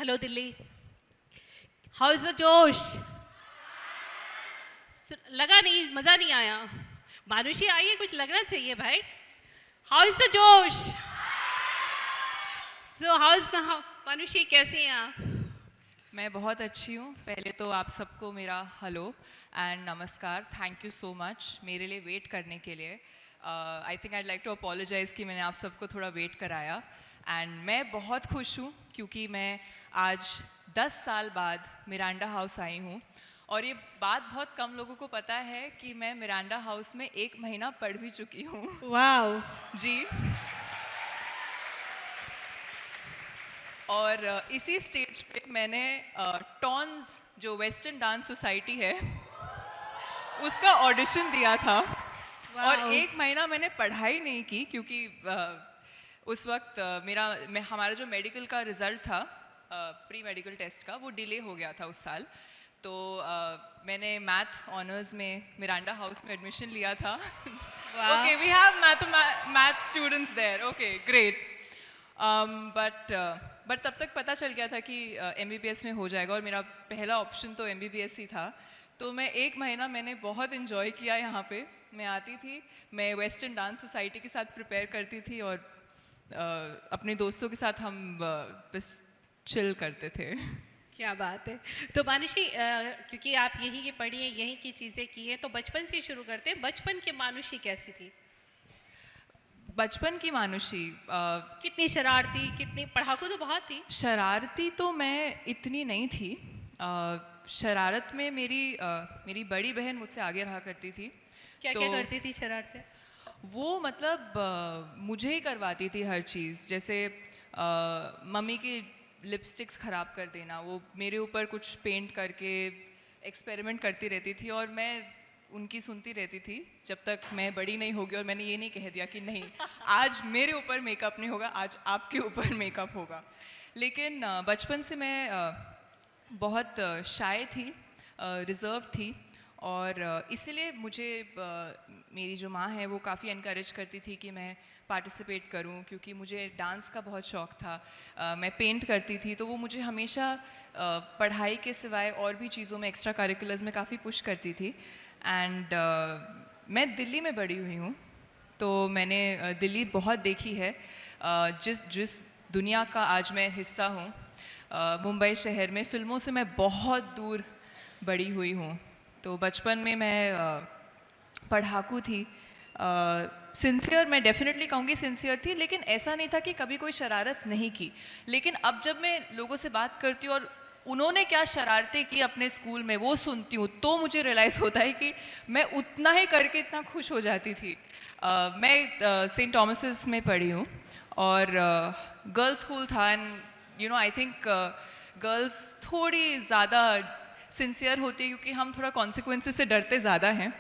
Hello Delhi, how is the जोश? लगा नहीं, मजा नहीं आया। मानुषी आइए, कुछ लगना चाहिए भाई। हाउ इज द जोश? सो हाउ इज मानुषी, कैसे हैं आप? मैं बहुत अच्छी हूँ। पहले तो आप सबको मेरा हेलो एंड नमस्कार। थैंक यू सो मच मेरे लिए वेट करने के लिए। I think I like to apologise कि मैंने आप सबको थोड़ा वेट कराया। एंड मैं बहुत खुश हूँ क्योंकि मैं आज 10 साल बाद मिरांडा हाउस आई हूँ। और ये बात बहुत कम लोगों को पता है कि मैं मिरांडा हाउस में 1 महीना पढ़ भी चुकी हूँ। वाओ। जी। और इसी स्टेज पे मैंने टॉन्स जो वेस्टर्न डांस सोसाइटी है उसका ऑडिशन दिया था। और वाओ। 1 महीना मैंने पढ़ाई नहीं की क्योंकि उस वक्त हमारा जो मेडिकल का रिजल्ट था, प्री मेडिकल टेस्ट का, वो डिले हो गया था उस साल। तो मैंने मैथ ऑनर्स में मिरांडा हाउस में एडमिशन लिया था। Wow. Okay, we have math students there. Okay, great. But तब तक पता चल गया था कि MBBS में हो जाएगा और मेरा पहला ऑप्शन तो MBBS ही था। तो मैं 1 महीना मैंने बहुत इन्जॉय किया यहाँ पे। मैं आती थी, मैं वेस्टर्न डांस सोसाइटी के साथ प्रिपेयर करती थी और अपने दोस्तों के साथ हम बस चिल करते थे। क्या बात है। तो मानुषी, क्योंकि आप यहीं की पढ़ी हैं, यहीं की चीज़ें की हैं, तो बचपन से शुरू करते हैं। बचपन की मानुषी कैसी थी? बचपन की मानुषी कितनी शरारती, कितनी पढ़ाकू तो बहुत थी। शरारती तो मैं इतनी नहीं थी। शरारत में मेरी बड़ी बहन मुझसे आगे रहा करती थी। क्या तो क्या करती थी शरारतें? वो मतलब मुझे ही करवाती थी हर चीज़। जैसे मम्मी की लिपस्टिक्स ख़राब कर देना, वो मेरे ऊपर कुछ पेंट करके एक्सपेरिमेंट करती रहती थी और मैं उनकी सुनती रहती थी जब तक मैं बड़ी नहीं होगी और मैंने ये नहीं कह दिया कि नहीं, आज मेरे ऊपर मेकअप नहीं होगा, आज आपके ऊपर मेकअप होगा। लेकिन बचपन से मैं बहुत शाय थी, रिज़र्व थी। और इसीलिए मुझे मेरी जो माँ है वो काफ़ी इनकरेज करती थी कि मैं पार्टिसिपेट करूं, क्योंकि मुझे डांस का बहुत शौक़ था। मैं पेंट करती थी, तो वो मुझे हमेशा पढ़ाई के सिवाय और भी चीज़ों में, एक्स्ट्रा करिकुलर्स में काफ़ी पुश करती थी। एंड मैं दिल्ली में बड़ी हुई हूँ, तो मैंने दिल्ली बहुत देखी है। जिस जिस दुनिया का आज मैं हिस्सा हूँ, मुंबई शहर में, फ़िल्मों से मैं बहुत दूर बड़ी हुई हूँ। तो बचपन में मैं पढ़ाकू थी। सिंसियर, मैं डेफिनेटली कहूँगी सिंसियर थी, लेकिन ऐसा नहीं था कि कभी कोई शरारत नहीं की। लेकिन अब जब मैं लोगों से बात करती हूँ और उन्होंने क्या शरारतें की अपने स्कूल में वो सुनती हूँ, तो मुझे रियलाइज़ होता है कि मैं उतना ही करके इतना खुश हो जाती थी। मैं सेंट थॉमसेस में पढ़ी हूँ और गर्ल्स स्कूल था। एंड आई थिंक गर्ल्स थोड़ी ज़्यादा सिंसियर होती है क्योंकि हम थोड़ा कॉन्सिक्वेंसेस से डरते ज़्यादा हैं।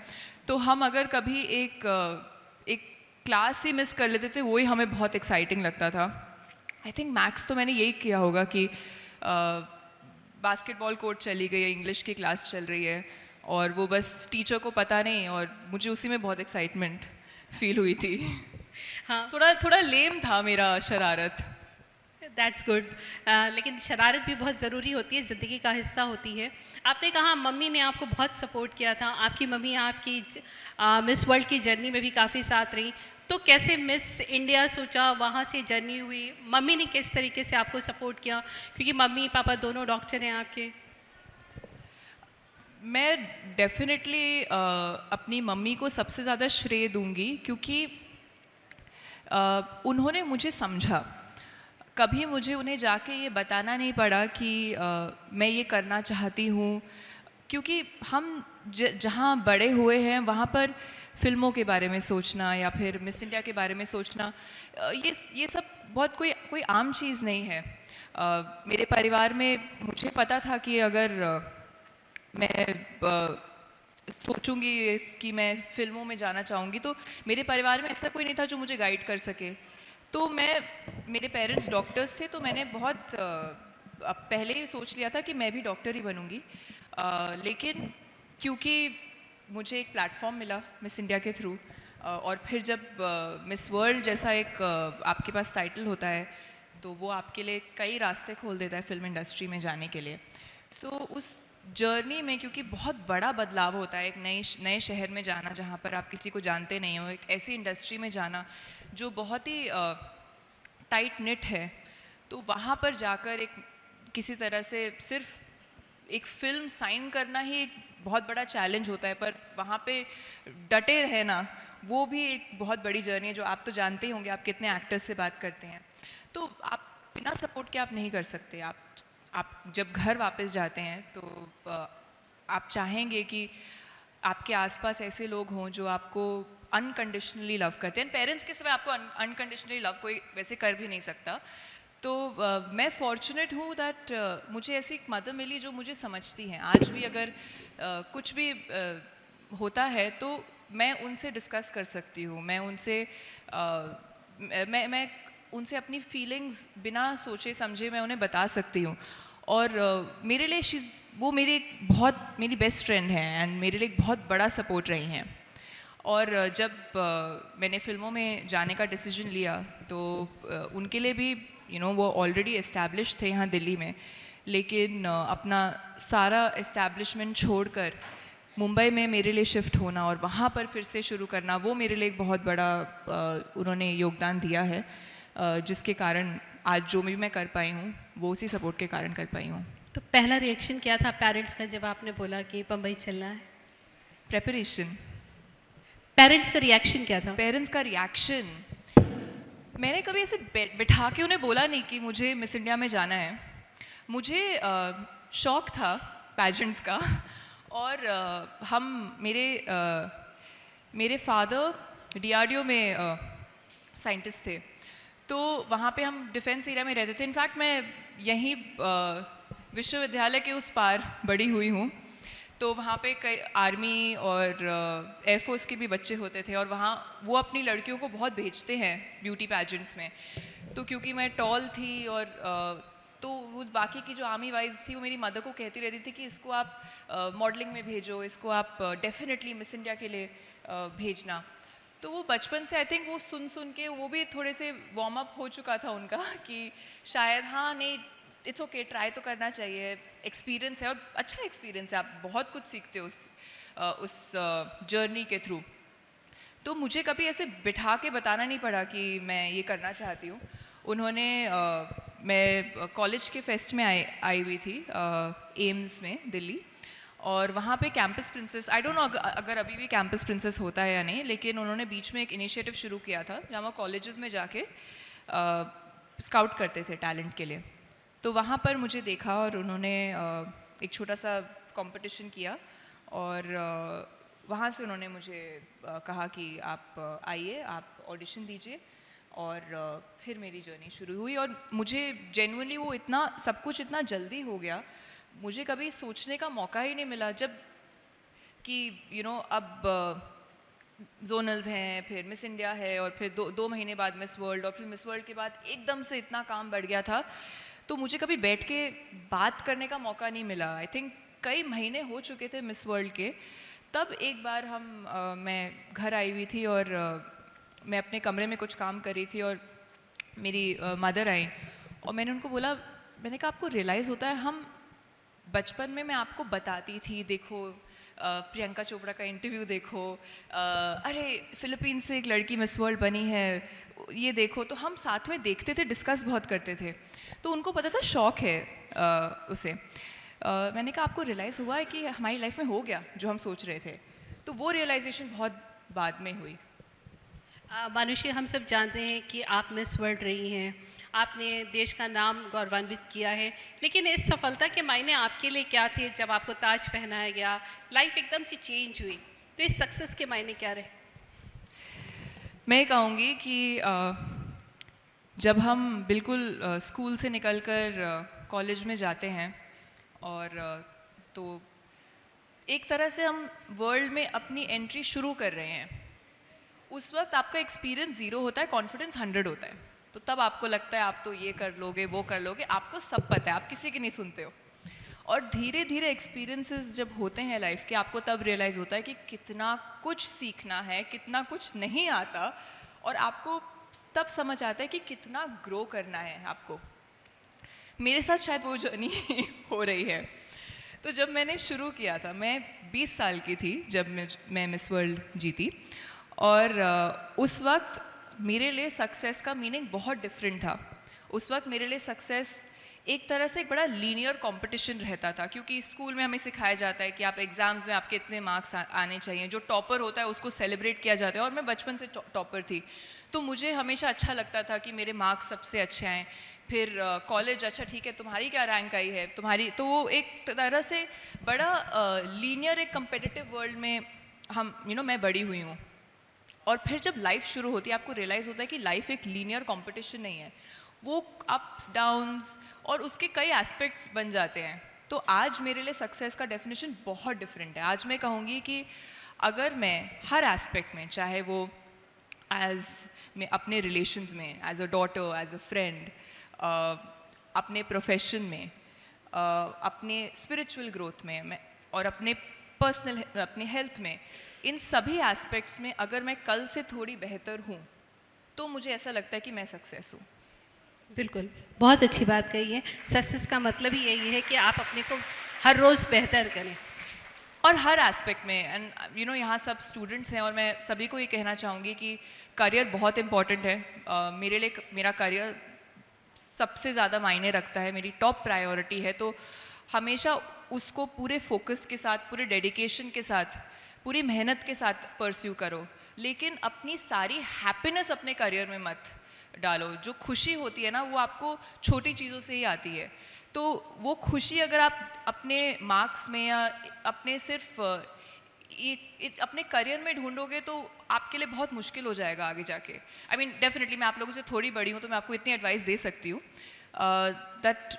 तो हम अगर कभी एक क्लास ही मिस कर लेते थे, वही हमें बहुत एक्साइटिंग लगता था। आई थिंक मैक्स तो मैंने यही किया होगा कि बास्केटबॉल कोर्ट चली गई है, इंग्लिश की क्लास चल रही है और वो बस टीचर को पता नहीं, और मुझे उसी में बहुत एक्साइटमेंट फील हुई थी। हाँ। थोड़ा थोड़ा लेम था मेरा शरारत। That's good. लेकिन शरारत भी बहुत ज़रूरी होती है, ज़िंदगी का हिस्सा होती है। आपने कहा मम्मी ने आपको बहुत सपोर्ट किया था। आपकी मम्मी आपकी मिस वर्ल्ड की जर्नी में भी काफ़ी साथ रही। तो कैसे मिस इंडिया सोचा, वहाँ से जर्नी हुई, मम्मी ने किस तरीके से आपको सपोर्ट किया? क्योंकि मम्मी पापा दोनों डॉक्टर हैं आपके। मैं डेफिनेटली अपनी मम्मी को सबसे ज़्यादा श्रेय दूंगी, क्योंकि उन्होंने मुझे समझा। कभी मुझे उन्हें जाके ये बताना नहीं पड़ा कि मैं ये करना चाहती हूँ, क्योंकि हम जहाँ बड़े हुए हैं वहाँ पर फिल्मों के बारे में सोचना या फिर मिस इंडिया के बारे में सोचना, ये सब बहुत कोई कोई आम चीज़ नहीं है। मेरे परिवार में मुझे पता था कि अगर मैं सोचूंगी कि मैं फिल्मों में जाना चाहूँगी, तो मेरे परिवार में ऐसा कोई नहीं था जो मुझे गाइड कर सके। तो मेरे पेरेंट्स डॉक्टर्स थे, तो मैंने बहुत पहले ही सोच लिया था कि मैं भी डॉक्टर ही बनूंगी। लेकिन क्योंकि मुझे एक प्लेटफॉर्म मिला मिस इंडिया के थ्रू, और फिर जब मिस वर्ल्ड जैसा एक आपके पास टाइटल होता है, तो वो आपके लिए कई रास्ते खोल देता है फिल्म इंडस्ट्री में जाने के लिए। सो उस जर्नी में, क्योंकि बहुत बड़ा बदलाव होता है, एक नए शहर में जाना जहाँ पर आप किसी को जानते नहीं हो, एक ऐसी इंडस्ट्री में जाना जो बहुत ही टाइट निट है, तो वहाँ पर जाकर एक किसी तरह से सिर्फ एक फ़िल्म साइन करना ही एक बहुत बड़ा चैलेंज होता है, पर वहाँ पे डटे रहना वो भी एक बहुत बड़ी जर्नी है, जो आप तो जानते ही होंगे, आप कितने एक्टर्स से बात करते हैं। तो आप बिना सपोर्ट के आप नहीं कर सकते। आप जब घर वापस जाते हैं तो आप चाहेंगे कि आपके आसपास ऐसे लोग हों जो आपको अनकंडीशनली लव करते हैं। पेरेंट्स के सिवाय आपको अनकंडीशनली लव कोई वैसे कर भी नहीं सकता। तो मैं फॉर्चुनेट हूँ दैट मुझे ऐसी एक मदर मिली जो मुझे समझती हैं। आज भी अगर कुछ भी होता है तो मैं उनसे डिस्कस कर सकती हूँ, मैं उनसे अपनी फीलिंग्स बिना सोचे समझे मैं उन्हें बता सकती हूँ। और मेरे लिए वो मेरी बेस्ट फ्रेंड है एंड मेरे लिए एक बहुत बड़ा सपोर्ट रही हैं। और जब मैंने फ़िल्मों में जाने का डिसीजन लिया तो उनके लिए भी वो ऑलरेडी एस्टैब्लिश थे यहाँ दिल्ली में, लेकिन अपना सारा एस्टैब्लिशमेंट छोड़कर मुंबई में मेरे लिए शिफ्ट होना और वहाँ पर फिर से शुरू करना, वो मेरे लिए एक बहुत बड़ा उन्होंने योगदान दिया है, जिसके कारण आज जो भी मैं कर पाई हूँ वो उसी सपोर्ट के कारण कर पाई हूँ। तो पहला रिएक्शन क्या था पेरेंट्स का जब आपने बोला कि बम्बई चलना है? प्रेपरेशन। पेरेंट्स का रिएक्शन क्या था? पेरेंट्स का रिएक्शन, मैंने कभी ऐसे बिठा के उन्हें बोला नहीं कि मुझे मिस इंडिया में जाना है। मुझे शौक था पैजेंट्स का, और मेरे फादर डीआरडीओ में साइंटिस्ट थे, तो वहाँ पे हम डिफेंस एरिया में रहते थे। इनफैक्ट मैं यहीं विश्वविद्यालय के उस पार बड़ी हुई हूँ, तो वहाँ पे कई आर्मी और एयरफोर्स के भी बच्चे होते थे, और वहाँ वो अपनी लड़कियों को बहुत भेजते हैं ब्यूटी पैजेंट्स में। तो क्योंकि मैं टॉल थी और तो वो बाकी की जो आर्मी वाइफ्स थी वो मेरी मदर को कहती रहती थी कि इसको आप मॉडलिंग में भेजो, इसको आप डेफिनेटली मिस इंडिया के लिए भेजना। तो वो बचपन से आई थिंक वो सुन के वो भी थोड़े से वार्म अप हो चुका था उनका कि शायद हाँ नहीं इट्स ओके, ट्राई तो करना चाहिए, एक्सपीरियंस है और अच्छा एक्सपीरियंस है, आप बहुत कुछ सीखते हो उस जर्नी के थ्रू। तो मुझे कभी ऐसे बिठा के बताना नहीं पड़ा कि मैं ये करना चाहती हूँ। उन्होंने मैं कॉलेज के फेस्ट में आई हुई थी एम्स में दिल्ली, और वहाँ पे campus princess, I don't know अगर अभी भी कैंपस प्रिंसेस होता है या नहीं, लेकिन उन्होंने बीच में एक इनिशिएटिव शुरू किया था जहाँ वो कॉलेजेस में जाके स्काउट करते थे टैलेंट के लिए। तो वहाँ पर मुझे देखा और उन्होंने एक छोटा सा कंपटीशन किया, और वहाँ से उन्होंने मुझे कहा कि आप आइए, आप ऑडिशन दीजिए, और फिर मेरी जर्नी शुरू हुई। और मुझे जेन्युइनली वो इतना सब कुछ इतना जल्दी हो गया, मुझे कभी सोचने का मौका ही नहीं मिला जब कि अब जोनल्स हैं, फिर मिस इंडिया है, और फिर दो महीने बाद मिस वर्ल्ड, और फिर मिस वर्ल्ड के बाद एकदम से इतना काम बढ़ गया था, तो मुझे कभी बैठ के बात करने का मौका नहीं मिला। आई थिंक कई महीने हो चुके थे मिस वर्ल्ड के, तब एक बार मैं घर आई हुई थी और मैं अपने कमरे में कुछ काम कर रही थी, और मेरी मदर आई और मैंने उनको बोला, मैंने कहा आपको रियलाइज़ होता है हम बचपन में मैं आपको बताती थी, देखो प्रियंका चोपड़ा का इंटरव्यू देखो, अरे फिलीपींस से एक लड़की मिस वर्ल्ड बनी है, ये देखो, तो हम साथ में देखते थे, डिस्कस बहुत करते थे, तो उनको पता था शौक है उसे। मैंने कहा आपको रियलाइज़ हुआ है कि हमारी लाइफ में हो गया जो हम सोच रहे थे? तो वो रियलाइजेशन बहुत बाद में हुई। मानुषी, हम सब जानते हैं कि आप मिस वर्ल्ड रही हैं, आपने देश का नाम गौरवान्वित किया है, लेकिन इस सफलता के मायने आपके लिए क्या थे जब आपको ताज पहनाया गया, लाइफ एकदम से चेंज हुई, तो इस सक्सेस के मायने क्या रहे? मैं कहूँगी कि जब हम बिल्कुल स्कूल से निकलकर कॉलेज में जाते हैं, और तो एक तरह से हम वर्ल्ड में अपनी एंट्री शुरू कर रहे हैं, उस वक्त आपका एक्सपीरियंस 0 होता है, कॉन्फिडेंस 100 होता है। तो तब आपको लगता है आप तो ये कर लोगे, वो कर लोगे, आपको सब पता है, आप किसी की नहीं सुनते हो। और धीरे धीरे एक्सपीरियंसेस जब होते हैं लाइफ के, आपको तब रियलाइज़ होता है कि कितना कुछ सीखना है, कितना कुछ नहीं आता, और आपको तब समझ आता है कि कितना ग्रो करना है आपको। मेरे साथ शायद वो जर्नी हो रही है। तो जब मैंने शुरू किया था, मैं 20 साल की थी जब मैं मिस वर्ल्ड जीती, और उस वक्त मेरे लिए सक्सेस का मीनिंग बहुत डिफरेंट था। उस वक्त मेरे लिए सक्सेस एक तरह से एक बड़ा लीनियर कंपटीशन रहता था, क्योंकि स्कूल में हमें सिखाया जाता है कि आप एग्ज़ाम्स में आपके इतने मार्क्स आने चाहिए, जो टॉपर होता है उसको सेलिब्रेट किया जाता है, और मैं बचपन से टॉपर थी, तो मुझे हमेशा अच्छा लगता था कि मेरे मार्क्स सबसे अच्छे आएँ। फिर कॉलेज, अच्छा ठीक है तुम्हारी क्या रैंक आई है, तुम्हारी, तो वो एक तरह से बड़ा लीनियर एक कंपेटिटिव वर्ल्ड में हम मैं बड़ी हुई हूँ। और फिर जब लाइफ शुरू होती है आपको रियलाइज़ होता है कि लाइफ एक लीनियर कंपटीशन नहीं है, वो अप्स डाउन्स और उसके कई एस्पेक्ट्स बन जाते हैं। तो आज मेरे लिए सक्सेस का डेफिनेशन बहुत डिफरेंट है। आज मैं कहूँगी कि अगर मैं हर एस्पेक्ट में, चाहे वो मैं अपने रिलेशंस में, as a daughter, as a friend, अपने प्रोफेशन में, अपने स्पिरिचुअल ग्रोथ में, और अपने पर्सनल, अपने हेल्थ में, इन सभी एस्पेक्ट्स में अगर मैं कल से थोड़ी बेहतर हूँ तो मुझे ऐसा लगता है कि मैं सक्सेस हूँ। बिल्कुल, बहुत अच्छी बात कही है। सक्सेस का मतलब ही यही है कि आप अपने को हर रोज़ बेहतर करें। और हर एस्पेक्ट में। एंड यहाँ सब स्टूडेंट्स हैं, और मैं सभी को ये कहना चाहूँगी कि करियर बहुत इम्पॉर्टेंट है। मेरे लिए मेरा करियर सबसे ज़्यादा मायने रखता है, मेरी टॉप प्रायोरिटी है। तो हमेशा उसको पूरे फोकस के साथ, पूरे डेडिकेशन के साथ, पूरी मेहनत के साथ परस्यू करो, लेकिन अपनी सारी हैप्पीनेस अपने करियर में मत डालो। जो खुशी होती है ना, वो आपको छोटी चीज़ों से ही आती है। तो वो खुशी अगर आप अपने मार्क्स में या अपने सिर्फ अपने करियर में ढूंढोगे तो आपके लिए बहुत मुश्किल हो जाएगा आगे जाके। आई मीन डेफिनेटली मैं आप लोगों से थोड़ी बड़ी हूँ, तो मैं आपको इतनी एडवाइस दे सकती हूँ दैट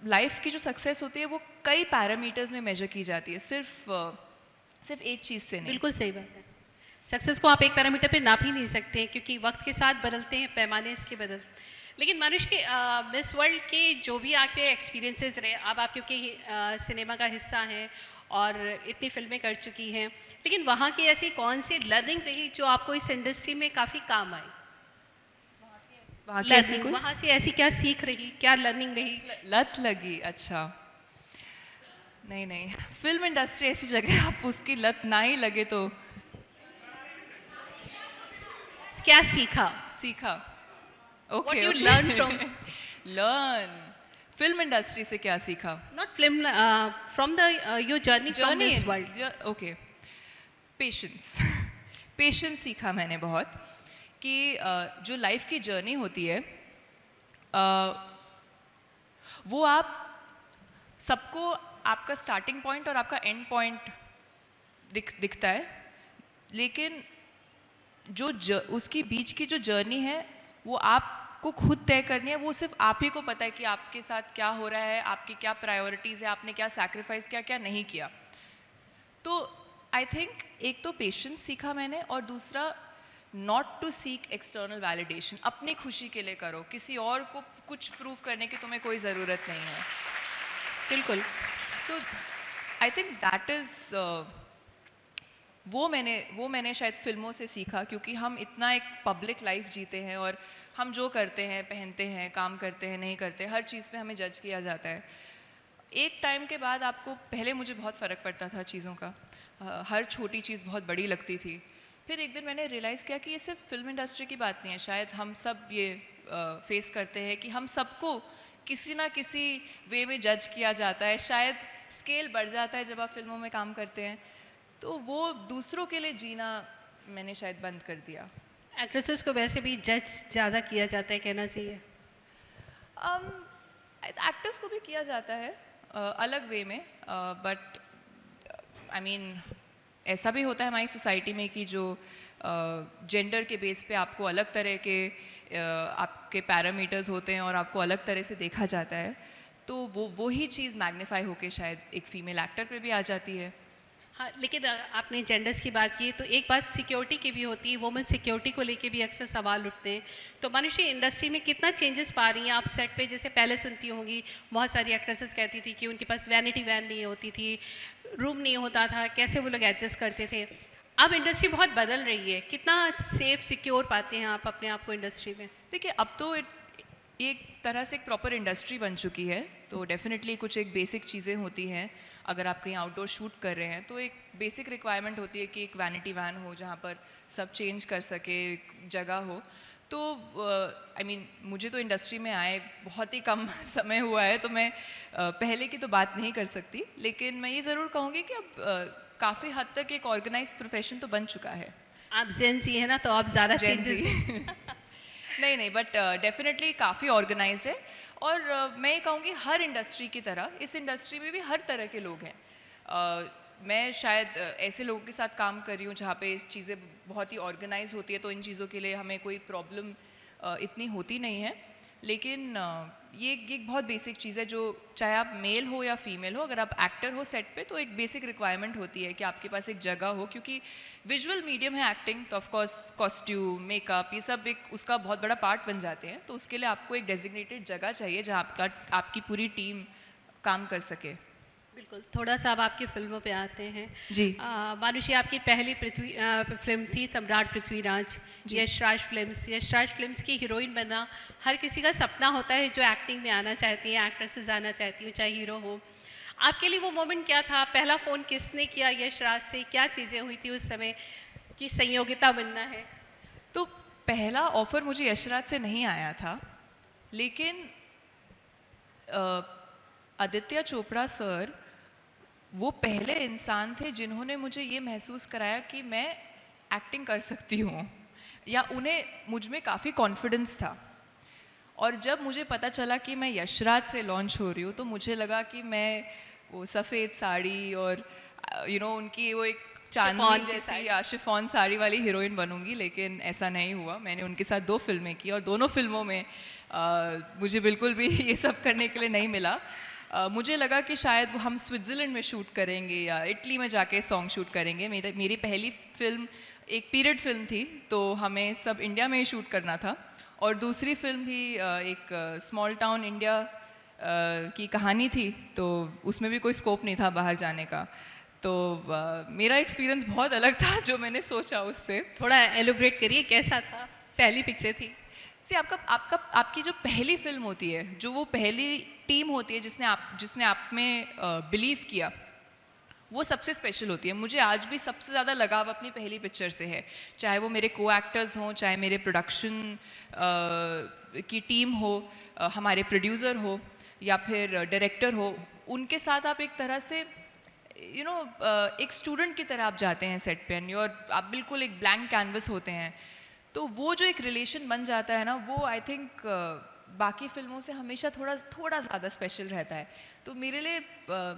लाइफ की जो सक्सेस होती है वो कई पैरामीटर्स में मेजर की जाती है, सिर्फ एक चीज़ से नहीं। बिल्कुल सही बात है। सक्सेस को आप एक पैरामीटर पे नाप ही नहीं सकते हैं, क्योंकि वक्त के साथ बदलते हैं, पैमाने इसके बदलते। लेकिन मनुष्य के मिस वर्ल्ड के जो भी आपके एक्सपीरियंसेस रहे, अब आप क्योंकि सिनेमा का हिस्सा हैं और इतनी फिल्में कर चुकी हैं, लेकिन वहाँ की ऐसी कौन सी लर्निंग रही जो आपको इस इंडस्ट्री में काफ़ी काम आई? वहाँ से ऐसी क्या सीख रही, क्या लर्निंग रही? लत लगी? अच्छा, नहीं, फिल्म इंडस्ट्री ऐसी जगह है, आप उसकी लत ना ही लगे तो। क्या सीखा? Okay, What you learned from? Learn film industry से क्या सीखा? Not film, from the your journey from this world. Okay, patience सीखा मैंने बहुत, कि जो लाइफ की जर्नी होती है वो आप सबको आपका स्टार्टिंग पॉइंट और आपका एंड पॉइंट दिखता है, लेकिन उसकी बीच की जो जर्नी है वो आपको खुद तय करनी है। वो सिर्फ आप ही को पता है कि आपके साथ क्या हो रहा है, आपकी क्या प्रायोरिटीज़ है, आपने क्या सैक्रिफाइस किया, क्या नहीं किया। तो आई थिंक एक तो पेशेंस सीखा मैंने, और दूसरा not to seek external validation. अपनी खुशी के लिए करो, किसी और को कुछ प्रूव करने की तुम्हें कोई ज़रूरत नहीं है। बिल्कुल। सो आई थिंक दैट इज़ वो मैंने शायद फिल्मों से सीखा, क्योंकि हम इतना एक पब्लिक लाइफ जीते हैं और हम जो करते हैं, पहनते हैं, काम करते हैं, नहीं करते, हर चीज़ पे हमें जज किया जाता है। एक टाइम के बाद आपको, पहले मुझे बहुत फ़र्क पड़ता था चीज़ों का, हर छोटी चीज़ बहुत बड़ी लगती थी। फिर एक दिन मैंने रियलाइज़ किया कि ये सिर्फ फिल्म इंडस्ट्री की बात नहीं है, शायद हम सब ये फेस करते हैं कि हम सबको किसी ना किसी वे में जज किया जाता है। शायद स्केल बढ़ जाता है जब आप फिल्मों में काम करते हैं, तो वो दूसरों के लिए जीना मैंने शायद बंद कर दिया। एक्ट्रेसेस को वैसे भी जज ज़्यादा किया जाता है, कहना चाहिए। एक्टर्स को भी किया जाता है अलग वे में, बट आई मीन ऐसा भी होता है हमारी सोसाइटी में कि जो जेंडर के बेस पे आपको अलग तरह के आपके पैरामीटर्स होते हैं और आपको अलग तरह से देखा जाता है, तो वो ही चीज़ मैग्नीफाई होके शायद एक फ़ीमेल एक्टर पे भी आ जाती है। हाँ, लेकिन आपने जेंडर्स की बात की तो एक बात सिक्योरिटी की भी होती है। वुमेन सिक्योरिटी को लेके भी अक्सर सवाल उठते हैं। तो मनुष्य इंडस्ट्री में कितना चेंजेस पा रही हैं आप सेट पे? जैसे पहले सुनती होंगी बहुत सारी एक्ट्रेसेस कहती थी कि उनके पास वैनिटी वैन नहीं होती थी, रूम नहीं होता था, कैसे वो लोग एडजस्ट करते थे। अब इंडस्ट्री बहुत बदल रही है, कितना सेफ सिक्योर पाते हैं आप अपने आप को इंडस्ट्री में? देखिए अब तो एक तरह से एक प्रॉपर इंडस्ट्री बन चुकी है, तो डेफिनेटली कुछ एक बेसिक चीज़ें होती हैं। अगर आप कहीं आउटडोर शूट कर रहे हैं तो एक बेसिक रिक्वायरमेंट होती है कि एक वैनिटी वैन हो जहाँ पर सब चेंज कर सके, एक जगह हो। तो आई मीन मुझे तो इंडस्ट्री में आए बहुत ही कम समय हुआ है, तो मैं पहले की तो बात नहीं कर सकती, लेकिन मैं ये ज़रूर कहूँगी कि अब काफ़ी हद तक एक ऑर्गेनाइज्ड प्रोफेशन तो बन चुका है। आप जेन ज़ी है ना, तो आप ज़्यादा Gen Z। चेंजेस नहीं बट डेफिनेटली काफ़ी ऑर्गेनाइज्ड है। और मैं ये कहूँगी हर इंडस्ट्री की तरह इस इंडस्ट्री में भी हर तरह के लोग हैं। मैं शायद ऐसे लोगों के साथ काम कर रही हूँ जहाँ पे इस चीज़ें बहुत ही ऑर्गेनाइज होती है, तो इन चीज़ों के लिए हमें कोई प्रॉब्लम इतनी होती नहीं है। लेकिन ये एक बहुत बेसिक चीज़ है, जो चाहे आप मेल हो या फीमेल हो, अगर आप एक्टर हो सेट पे, तो एक बेसिक रिक्वायरमेंट होती है कि आपके पास एक जगह हो, क्योंकि विजुअल मीडियम है एक्टिंग, तो ऑफकोर्स कॉस्ट्यूम, मेकअप, ये सब एक उसका बहुत बड़ा पार्ट बन जाते हैं। तो उसके लिए आपको एक डेजिग्नेटेड जगह चाहिए जहाँ आपकी पूरी टीम काम कर सके। बिल्कुल। थोड़ा सा अब आपकी फिल्मों पे आते हैं जी। मानुषी, आपकी पहली फिल्म थी सम्राट पृथ्वीराज, यशराज फिल्म्स की हीरोइन बनना हर किसी का सपना होता है जो एक्टिंग में आना चाहती है, एक्ट्रेसेस आना चाहती हो, चाहे हीरो हो। आपके लिए वो मोमेंट क्या था? पहला फ़ोन किसने किया यशराज से? क्या चीज़ें हुई थी उस समय कि संयोगिता बनना है? तो पहला ऑफर मुझे यशराज से नहीं आया था, लेकिन आदित्य चोपड़ा सर वो पहले इंसान थे जिन्होंने मुझे ये महसूस कराया कि मैं एक्टिंग कर सकती हूँ, या उन्हें मुझ में काफ़ी कॉन्फिडेंस था। और जब मुझे पता चला कि मैं यशराज से लॉन्च हो रही हूँ, तो मुझे लगा कि मैं वो सफ़ेद साड़ी और उनकी वो एक चांदनी शिफॉन की जैसी साड़ी। या शिफॉन साड़ी वाली हीरोइन बनूंगी, लेकिन ऐसा नहीं हुआ। मैंने उनके साथ 2 फिल्में की और दोनों फिल्मों में मुझे बिल्कुल भी ये सब करने के लिए नहीं मिला। मुझे लगा कि शायद हम स्विट्ज़रलैंड में शूट करेंगे या इटली में जाके सॉन्ग शूट करेंगे। मेरी पहली फिल्म एक पीरियड फिल्म थी, तो हमें सब इंडिया में ही शूट करना था। और दूसरी फिल्म भी एक स्मॉल टाउन इंडिया की कहानी थी, तो उसमें भी कोई स्कोप नहीं था बाहर जाने का। तो मेरा एक्सपीरियंस बहुत अलग था जो मैंने सोचा उससे। थोड़ा एलोब्रेट करिए, कैसा था? पहली पिक्चर थी। सी आपकी जो पहली फिल्म होती है, जो वो पहली टीम होती है जिसने आप में बिलीव किया, वो सबसे स्पेशल होती है। मुझे आज भी सबसे ज़्यादा लगाव अपनी पहली पिक्चर से है, चाहे वो मेरे को एक्टर्स हों, चाहे मेरे प्रोडक्शन की टीम हो, हमारे प्रोड्यूसर हो या फिर डायरेक्टर हो। उनके साथ आप एक तरह से एक स्टूडेंट की तरह आप जाते हैं सेट पे, और आप बिल्कुल एक ब्लैंक कैनवस होते हैं। तो वो जो एक रिलेशन बन जाता है ना, वो आई थिंक बाकी फिल्मों से हमेशा थोड़ा ज़्यादा स्पेशल रहता है। तो मेरे लिए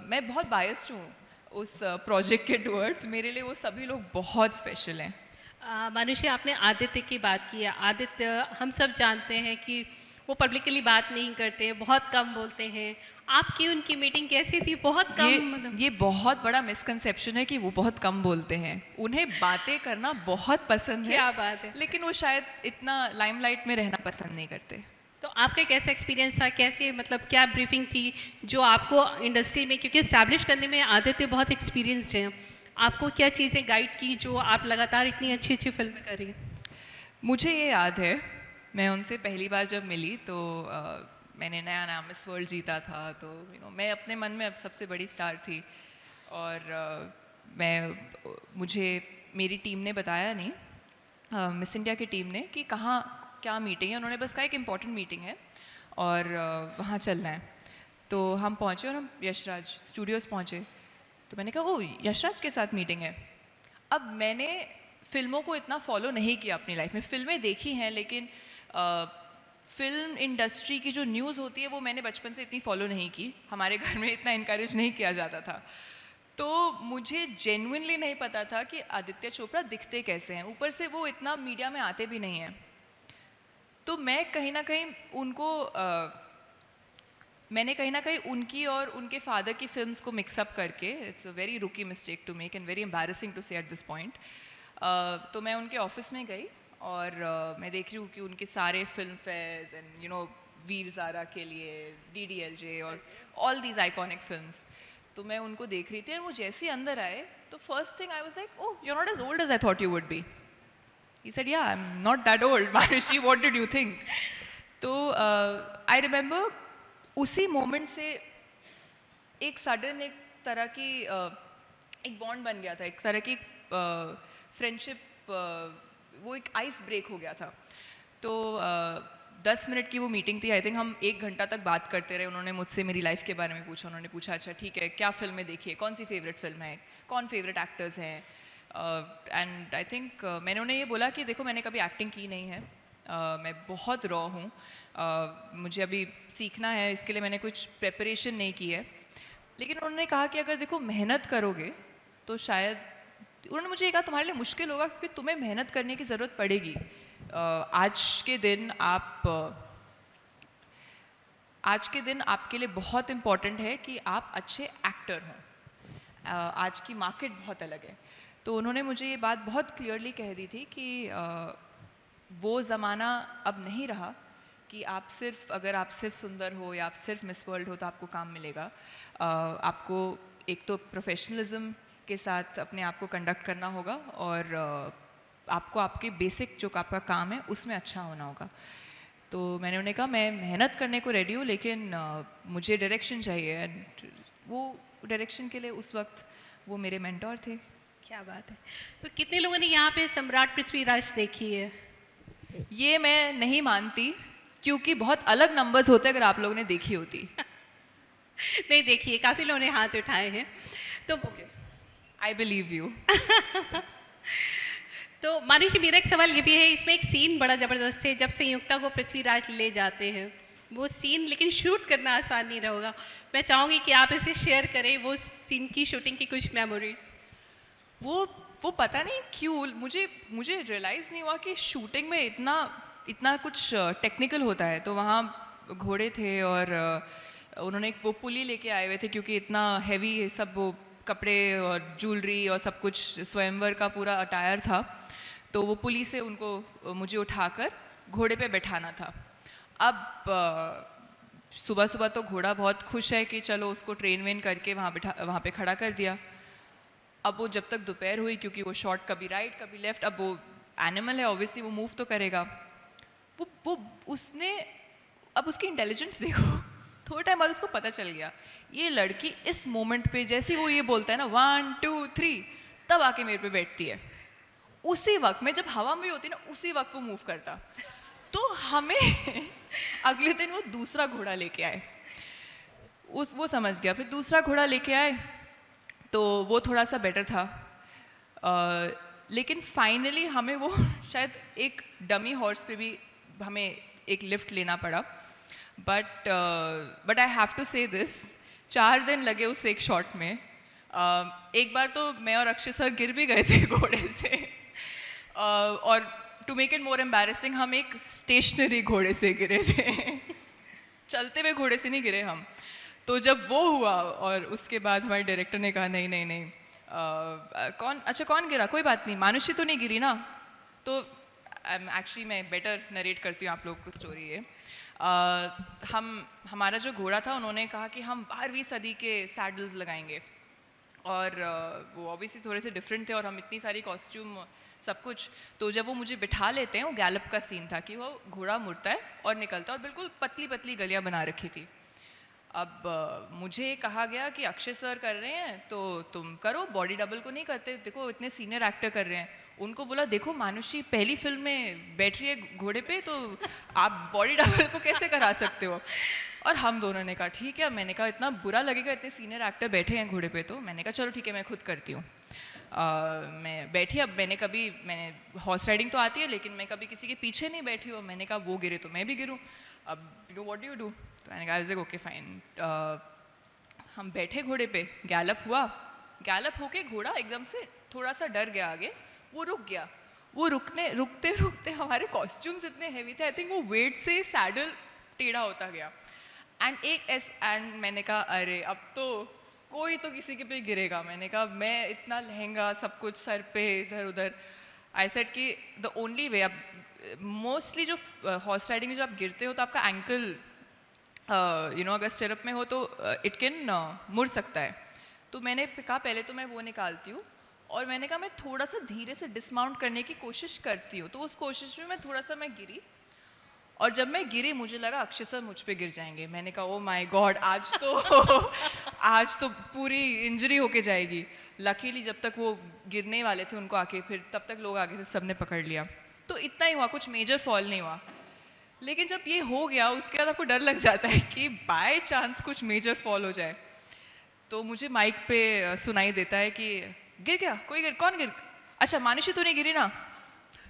मैं बहुत बायस्ड हूँ उस प्रोजेक्ट के टुवर्ड्स। मेरे लिए वो सभी लोग बहुत स्पेशल हैं। मानुषी, आपने आदित्य की बात की है। आदित्य, हम सब जानते हैं कि वो पब्लिकली बात नहीं करते, बहुत कम बोलते हैं। आपकी उनकी मीटिंग कैसी थी? बहुत कम ये बहुत बड़ा मिसकंसेप्शन है कि वो बहुत कम बोलते हैं। उन्हें बातें करना बहुत पसंद है। क्या बात है। लेकिन वो शायद इतना लाइमलाइट में रहना पसंद नहीं करते। तो आपका कैसा एक्सपीरियंस था? कैसे, मतलब क्या ब्रीफिंग थी जो आपको इंडस्ट्री में, क्योंकि इस्टेब्लिश करने में आदित्य बहुत एक्सपीरियंसड हैं, आपको क्या चीज़ें गाइड की जो आप लगातार इतनी अच्छी अच्छी फिल्में कर रही हैं? मुझे ये याद है, मैं उनसे पहली बार जब मिली तो मैंने नया नया मिस वर्ल्ड जीता था, तो मैं अपने मन में अब सबसे बड़ी स्टार थी। और मुझे मेरी टीम ने बताया नहीं, मिस इंडिया की टीम ने, कि कहाँ क्या मीटिंग है। उन्होंने बस कहा एक इम्पॉर्टेंट मीटिंग है और वहाँ चलना है। तो हम पहुँचे और हम यशराज स्टूडियोज़ पहुँचे। तो मैंने कहा, ओ यशराज के साथ मीटिंग है। अब मैंने फिल्मों को इतना फॉलो नहीं किया अपनी लाइफ में। फिल्में देखी हैं, लेकिन फिल्म इंडस्ट्री की जो न्यूज़ होती है वो मैंने बचपन से इतनी फॉलो नहीं की। हमारे घर में इतना इनकरेज नहीं किया जाता था। तो मुझे जेन्युइनली नहीं पता था कि आदित्य चोपड़ा दिखते कैसे हैं। ऊपर से वो इतना मीडिया में आते भी नहीं हैं। तो मैं कहीं ना कहीं उनको मैंने कहीं ना कहीं उनकी और उनके फादर की फिल्म्स को मिक्सअप करके, it's a very rookie mistake to make and very embarrassing to say at this point. तो मैं उनके ऑफिस में गई और मैं देख रही हूँ कि उनके सारे film fears and Veer Zaara के लिए, DDLJ और ऑल दीज आइकॉनिक फिल्म्स। तो मैं उनको देख रही थी और वो जैसे ही अंदर आए तो first thing I was like, oh you are not as old as I thought you would be. He said, yeah, I'm not that old. Manushi, what did you think? तो आई रिमेंबर उसी moment से एक sudden एक तरह की एक bond बन गया था, एक तरह की फ्रेंडशिप, वो एक आइस ब्रेक हो गया था. तो 10 मिनट की वो मीटिंग थी. आई थिंक हम 1 घंटा तक बात करते रहे. उन्होंने मुझसे मेरी लाइफ के बारे में पूछा. उन्होंने पूछा अच्छा ठीक है क्या फिल्में देखी है, कौन सी फेवरेट फिल्म है, कौन फेवरेट एक्टर्स हैं. एंड आई थिंक मैंने उन्हें ये बोला कि देखो मैंने कभी एक्टिंग की नहीं है, मैं बहुत रॉ हूँ, मुझे अभी सीखना है, इसके लिए मैंने कुछ प्रेपरेशन नहीं की है. लेकिन उन्होंने कहा कि अगर देखो मेहनत करोगे तो शायद, उन्होंने मुझे ये कहा तुम्हारे लिए मुश्किल होगा क्योंकि तुम्हें मेहनत करने की ज़रूरत पड़ेगी. आज के दिन आपके लिए बहुत इम्पॉर्टेंट है कि आप अच्छे एक्टर हों. आज की मार्केट बहुत अलग है. तो उन्होंने मुझे ये बात बहुत क्लियरली कह दी थी कि वो ज़माना अब नहीं रहा कि अगर आप सिर्फ सुंदर हो या आप सिर्फ मिस वर्ल्ड हो तो आपको काम मिलेगा. आपको एक तो प्रोफेशनलिज्म के साथ अपने आप को कंडक्ट करना होगा और आपको आपके बेसिक जो आपका काम है उसमें अच्छा होना होगा. तो मैंने उन्हें कहा मैं मेहनत करने को रेडी हूँ लेकिन मुझे डायरेक्शन चाहिए. एंड वो डायरेक्शन के लिए उस वक्त वो मेरे मेंटोर थे. क्या बात है. तो कितने लोगों ने यहाँ पे सम्राट पृथ्वीराज देखी है? ये मैं नहीं मानती क्योंकि बहुत अलग नंबर्स होते अगर आप लोगों ने देखी होती. नहीं देखिए, काफ़ी लोगों ने हाथ उठाए हैं. तो ओके, आई बिलीव यू. तो मानुषी, मेरा एक सवाल ये भी है, इसमें एक सीन बड़ा ज़बरदस्त है जब संयुक्ता को पृथ्वीराज ले जाते हैं. वो सीन लेकिन शूट करना आसान नहीं रहेगा. मैं चाहूँगी कि आप इसे शेयर करें, वो सीन की शूटिंग की कुछ मेमोरीज. वो पता नहीं क्यों मुझे रियलाइज़ नहीं हुआ कि शूटिंग में इतना कुछ टेक्निकल होता है. तो वहाँ घोड़े थे और उन्होंने वो पुली लेके आए हुए थे क्योंकि इतना हैवी सब वो कपड़े और ज्वेलरी और सब कुछ स्वयंवर का पूरा अटायर था. तो वो पुली से मुझे उठाकर घोड़े पे बैठाना था. अब सुबह सुबह तो घोड़ा बहुत खुश है कि चलो उसको ट्रेन वेन करके वहाँ पे खड़ा कर दिया. अब वो जब तक दोपहर हुई, क्योंकि वो शॉट कभी राइट कभी लेफ्ट, अब वो एनिमल है ऑब्वियसली वो मूव तो करेगा. अब उसकी इंटेलिजेंस देखो. थोड़े टाइम बाद उसको पता चल गया ये लड़की इस मोमेंट पे जैसे वो ये बोलता है ना 1 2 3 तब आके मेरे पे बैठती है. उसी वक्त में जब हवा में होती है ना उसी वक्त वो मूव करता. तो हमें अगले दिन वो दूसरा घोड़ा लेके आए. वो समझ गया. फिर दूसरा घोड़ा लेके आए तो वो थोड़ा सा बेटर था. लेकिन फाइनली हमें वो शायद एक डमी हॉर्स पे भी हमें एक लिफ्ट लेना पड़ा. बट आई हैव टू से दिस, 4 दिन लगे उस एक शॉट में. एक बार तो मैं और अक्षय सर गिर भी गए थे घोड़े से. और to make it more embarrassing हम एक स्टेशनरी घोड़े से गिरे थे. चलते हुए घोड़े से नहीं गिरे हम. तो जब वो हुआ और उसके बाद हमारे डायरेक्टर ने कहा नहीं कौन गिरा, कोई बात नहीं, मानुषी तो नहीं गिरी ना. तो एक्चुअली मैं बेटर नरेट करती हूँ आप लोग को स्टोरी ये. हमारा जो घोड़ा था उन्होंने कहा कि हम 12वीं सदी के सैडल्स लगाएंगे. और वो ऑब्वियसली थोड़े से डिफरेंट थे और हम इतनी सारी कॉस्ट्यूम सब कुछ. तो जब वो मुझे बिठा लेते हैं, वो गैलप का सीन था कि वो घोड़ा मुड़ता है और निकलता है और बिल्कुल पतली पतली गलियाँ बना रखी थी. अब मुझे कहा गया कि अक्षय सर कर रहे हैं तो तुम करो, बॉडी डबल को नहीं करते, देखो इतने सीनियर एक्टर कर रहे हैं. उनको बोला देखो मानुषी पहली फिल्म में बैठ रही है घोड़े पे तो आप बॉडी डबल को कैसे करा सकते हो. और हम दोनों ने कहा ठीक है. मैंने कहा इतना बुरा लगेगा, इतने सीनियर एक्टर बैठे हैं घोड़े पे. तो मैंने कहा चलो ठीक है मैं खुद करती हूँ. मैं बैठी. अब मैंने हॉर्स राइडिंग तो आती है लेकिन मैं कभी किसी के पीछे नहीं बैठी हूँ. मैंने कहा वो गिरे तो मैं भी गिरूँ. अब व्हाट डू यू डू. तो मैंने कहा ओके फाइन. हम बैठे घोड़े पे, गैलप हुआ. गैलप होके घोड़ा एकदम से थोड़ा सा डर गया आगे, वो रुक गया. वो रुकते रुकते हमारे कॉस्ट्यूम्स इतने हैवी थे, आई थिंक वो वेट से सैडल टेढ़ा होता गया. एंड मैंने कहा अरे अब तो कोई तो किसी के पे गिरेगा. मैंने कहा मैं इतना लहंगा सब कुछ सर पे इधर उधर. आई सेड कि द ओनली वे, अब मोस्टली जो हॉर्स राइडिंग में जो आप गिरते हो तो आपका एंकल अगर स्टिरअप में हो तो इट कैन मुड़ सकता है. तो मैंने कहा पहले तो मैं वो निकालती हूँ, और मैंने कहा मैं थोड़ा सा धीरे से डिसमाउंट करने की कोशिश करती हूँ। तो उस कोशिश में मैं थोड़ा सा मैं गिरी, और जब मैं गिरी मुझे लगा अक्षय सर मुझ पे गिर जाएंगे। मैंने कहा ओ माय गॉड, आज तो आज तो पूरी इंजरी होके जाएगी। लकीली जब तक वो गिरने वाले थे उनको आके, फिर तब तक लोग आगे थे, सबने पकड़ लिया। तो इतना ही हुआ, कुछ मेजर फॉल नहीं हुआ। लेकिन जब ये हो गया उसके बाद आपको डर लग जाता है कि बाय चांस कुछ मेजर फॉल हो जाए। तो मुझे माइक पे सुनाई देता है कि गिर गया, कोई गिर, कौन गिर, अच्छा मानुषी तो नहीं गिरी ना।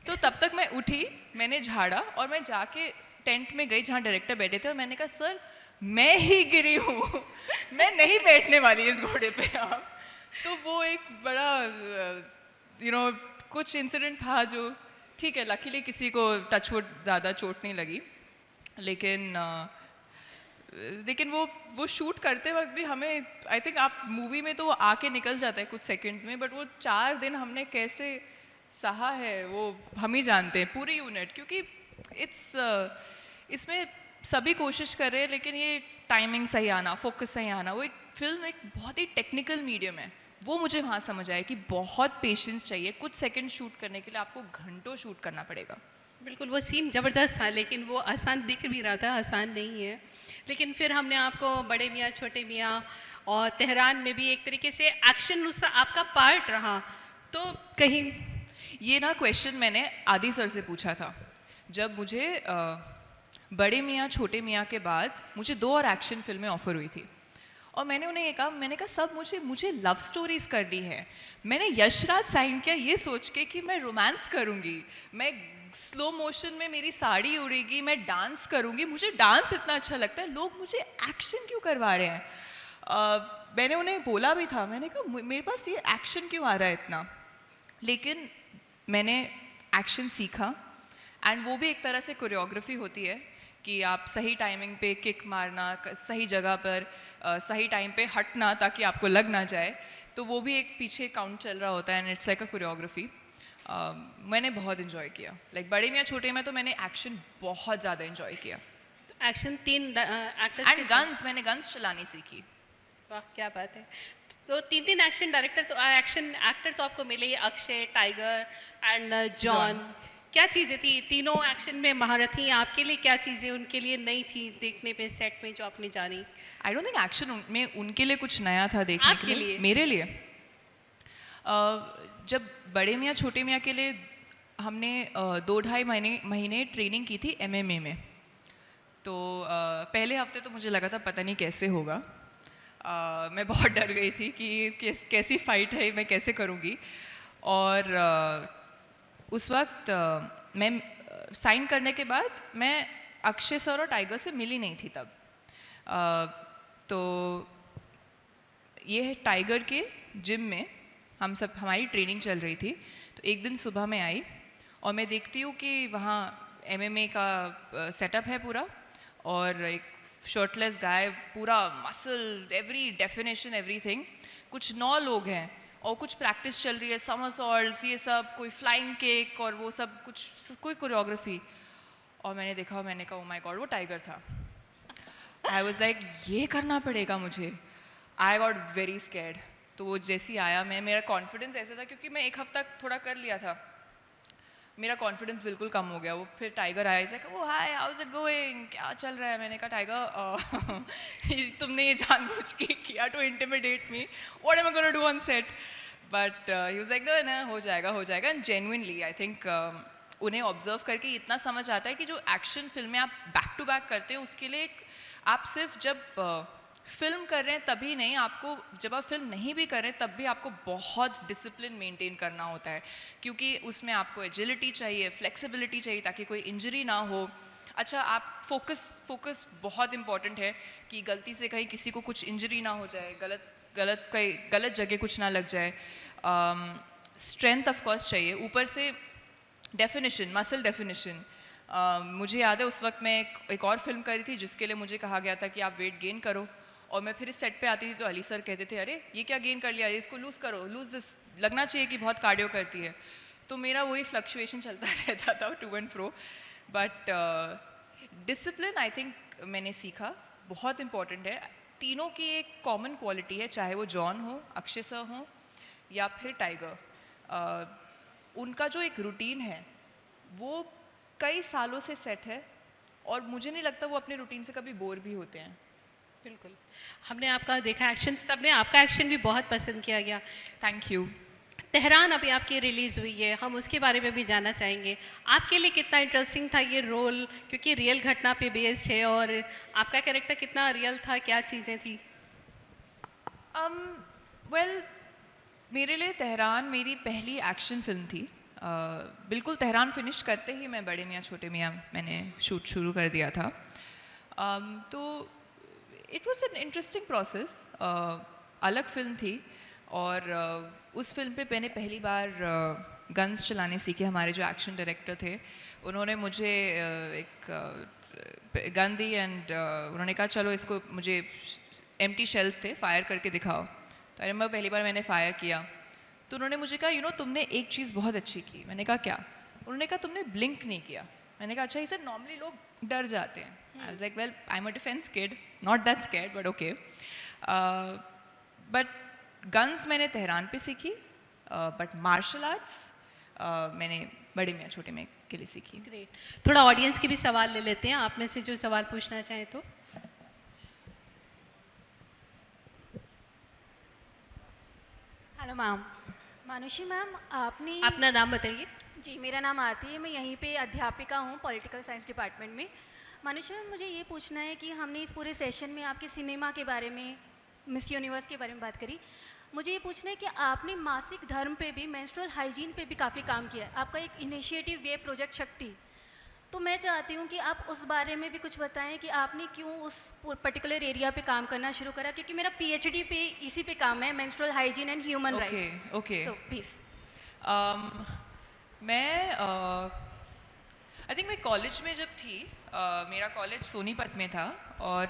तो तब तक मैं उठी, मैंने झाड़ा और मैं जाके टेंट में गई जहाँ डायरेक्टर बैठे थे, और मैंने कहा सर मैं ही गिरी हूँ, मैं नहीं बैठने वाली इस घोड़े पे आप। तो वो एक बड़ा कुछ इंसिडेंट था जो ठीक है, लकीली किसी को टचवुड ज़्यादा चोट नहीं लगी। लेकिन वो शूट करते वक्त भी हमें, आई थिंक आप मूवी में तो वो आके निकल जाता है कुछ सेकंड्स में, बट वो 4 दिन हमने कैसे सहा है वो हम ही जानते हैं, पूरी यूनिट। क्योंकि इसमें सभी कोशिश कर रहे हैं, लेकिन ये टाइमिंग सही आना, फोकस सही आना, वो एक फिल्म एक बहुत ही टेक्निकल मीडियम है। वो मुझे वहाँ समझ आया कि बहुत पेशेंस चाहिए, कुछ सेकंड शूट करने के लिए आपको घंटों शूट करना पड़ेगा। बिल्कुल, वो सीन ज़बरदस्त था, लेकिन वो आसान दिख भी रहा था, आसान नहीं है। लेकिन फिर हमने आपको बड़े मियाँ छोटे मियाँ और तेहरान में भी एक तरीके से एक्शन उसका आपका पार्ट रहा, तो कहीं ये ना क्वेश्चन मैंने आदि सर से पूछा था जब मुझे बड़े मियाँ छोटे मियाँ के बाद मुझे 2 और एक्शन फिल्में ऑफर हुई थी, और मैंने उन्हें ये कहा, मैंने कहा सब मुझे लव स्टोरीज करनी है। मैंने यशराज साइन किया ये सोच के कि मैं रोमांस करूँगी, मैं स्लो मोशन में मेरी साड़ी उड़ेगी, मैं डांस करूँगी, मुझे डांस इतना अच्छा लगता है, लोग मुझे एक्शन क्यों करवा रहे हैं। मैंने उन्हें बोला भी था, मैंने कहा मेरे पास ये एक्शन क्यों आ रहा है इतना। लेकिन मैंने एक्शन सीखा, एंड वो भी एक तरह से कोरियोग्राफी होती है कि आप सही टाइमिंग पे किक मारना, सही जगह पर सही टाइम पे हटना ताकि आपको लग ना जाए। तो वो भी एक पीछे काउंट चल रहा होता है, and it's like a choreography. मैंने बहुत इन्जॉय किया, लाइक बड़े में या छोटे में तो मैंने एक्शन बहुत ज़्यादा इन्जॉय किया। एक्शन 3 एक्टर्स एंड गन्स, मैंने गन्स चलानी सीखी। वाह क्या बात है। तो 3 एक्शन डायरेक्टर तो एक्शन एक्टर तो आपको मिले ही, अक्षय, टाइगर एंड जॉन। क्या चीज़ें थी तीनों एक्शन में महारथी, आपके लिए क्या चीज़ें उनके लिए नई थी देखने पे सेट में जो आपने जानी? आई डोंट थिंक एक्शन में उनके लिए कुछ नया था देखने के लिए। मेरे लिए जब बड़े मियाँ छोटे मियाँ के लिए हमने 2-2.5 महीने ट्रेनिंग की थी MMA में। तो पहले हफ्ते तो मुझे लगा था पता नहीं कैसे होगा। मैं बहुत डर गई थी कि कैसी फाइट है, मैं कैसे करूँगी। और उस वक्त मैं साइन करने के बाद मैं अक्षय सर और टाइगर से मिली नहीं थी तब। तो ये टाइगर के जिम में हमारी ट्रेनिंग चल रही थी। तो एक दिन सुबह में आई और मैं देखती हूँ कि वहाँ MMA का सेटअप है पूरा, और एक शर्टलेस गाय, पूरा मसल, एवरी डेफिनेशन, एवरीथिंग। कुछ 9 लोग हैं और कुछ प्रैक्टिस चल रही है, समरसॉल्ट्स, ये सब, कोई फ्लाइंग केक और वो सब कुछ, कोई कोरियोग्राफी। और मैंने देखा, मैंने कहा ओ माय गॉड, वो टाइगर था। आई वाज लाइक ये करना पड़ेगा मुझे। I got very scared. तो वो जैसे ही आया, मेरा कॉन्फिडेंस ऐसा था क्योंकि मैं एक हफ्ता थोड़ा कर लिया था, मेरा कॉन्फिडेंस बिल्कुल कम हो गया। वो फिर टाइगर आया, ऐसा oh hi how is it going, क्या चल रहा है। मैंने कहा टाइगर तुमने ये जानबूझ के किया to intimidate me, what am I gonna do on set. But he was like no हो जाएगा। एंड जेन्युइनली आई थिंक उन्हें ऑब्जर्व करके इतना समझ आता है कि जो एक्शन फिल्में आप बैक टू बैक करते हैं उसके लिए आप सिर्फ जब फिल्म कर रहे हैं तभी नहीं, आपको जब आप फिल्म नहीं भी कर रहे हैं तब भी आपको बहुत डिसिप्लिन मेंटेन करना होता है, क्योंकि उसमें आपको एजिलिटी चाहिए, फ्लेक्सिबिलिटी चाहिए ताकि कोई इंजरी ना हो। अच्छा, आप फोकस बहुत इंपॉर्टेंट है कि गलती से कहीं किसी को कुछ इंजरी ना हो जाए, गलत जगह कुछ ना लग जाए। स्ट्रेंथ ऑफ कोर्स चाहिए, ऊपर से डेफिनेशन, मसल डेफिनेशन। मुझे याद है उस वक्त मैं एक और फिल्म करी थी जिसके लिए मुझे कहा गया था कि आप वेट गेन करो, और मैं फिर इस सेट पे आती थी तो अली सर कहते थे अरे ये क्या गेन कर लिया, इसको लूज़ करो, लूज़ दिस, लगना चाहिए कि बहुत कार्डियो करती है। तो मेरा वही फ्लक्चुएशन चलता रहता था to and fro. But discipline I think मैंने सीखा, बहुत इंपॉर्टेंट है। तीनों की एक कॉमन क्वालिटी है, चाहे वो जॉन हो, अक्षय सर हो या फिर टाइगर। उनका जो एक रूटीन है वो कई सालों से सेट है और मुझे नहीं लगता वो अपने रूटीन से कभी बोर भी होते हैं। बिल्कुल, हमने आपका देखा एक्शन, सबने आपका एक्शन भी बहुत पसंद किया गया। Thank you. तेहरान अभी आपकी रिलीज़ हुई है, हम उसके बारे में भी जानना चाहेंगे। आपके लिए कितना इंटरेस्टिंग था ये रोल, क्योंकि रियल घटना पे बेस्ड है, और आपका कैरेक्टर कितना रियल था, क्या चीज़ें थी? वेल मेरे लिए तेहरान मेरी पहली एक्शन फिल्म थी। बिल्कुल तेहरान फिनिश करते ही मैं बड़े मियाँ छोटे मियाँ मैंने शूट शुरू कर दिया था। तो it was an interesting process. अलग फिल्म थी और उस फिल्म पे मैंने पहली बार गन्स चलाने सीखे। हमारे जो एक्शन डायरेक्टर थे उन्होंने मुझे एक गन दी एंड उन्होंने कहा चलो इसको, मुझे एम्प्टी शेल्स थे, फायर करके दिखाओ। तो आई रिमेंबर पहली बार मैंने फायर किया तो उन्होंने मुझे कहा, यू नो तुमने एक चीज़ बहुत अच्छी की। मैंने कहा क्या? उन्होंने कहा तुमने ब्लिंक नहीं किया। मैंने कहा अच्छा, इसे नॉर्मली लोग डर जाते हैं। आई was like, well I am a defence kid, not that scared but okay. But guns मैंने तेहरान पे सीखी, बट मार्शल आर्ट्स मैंने बड़े मियाँ छोटे मियाँ के लिए सीखी। ग्रेट, थोड़ा ऑडियंस के भी सवाल ले लेते हैं, आप में से जो सवाल पूछना चाहें तो। Hello ma'am. मानुषी मैम, आपने अपना नाम बताइए। जी, मेरा नाम आरती है, मैं यहीं पे अध्यापिका हूँ पॉलिटिकल साइंस डिपार्टमेंट में। मानुषी मैम, मुझे ये पूछना है कि हमने इस पूरे सेशन में आपके सिनेमा के बारे में, मिस यूनिवर्स के बारे में बात करी। मुझे ये पूछना है कि आपने मासिक धर्म पे भी, मेंस्ट्रुअल हाइजीन पे भी काफ़ी काम किया है। आपका एक इनिशिएटिव भी है प्रोजेक्ट शक्ति, तो मैं चाहती हूँ कि आप उस बारे में भी कुछ बताएं कि आपने क्यों उस पर्टिकुलर एरिया पे काम करना शुरू करा, क्योंकि मेरा पीएचडी पे इसी पे काम है, menstrual hygiene and human rights. Okay. तो प्लीज़। मैं आई थिंक मैं कॉलेज में जब थी, मेरा कॉलेज सोनीपत में था और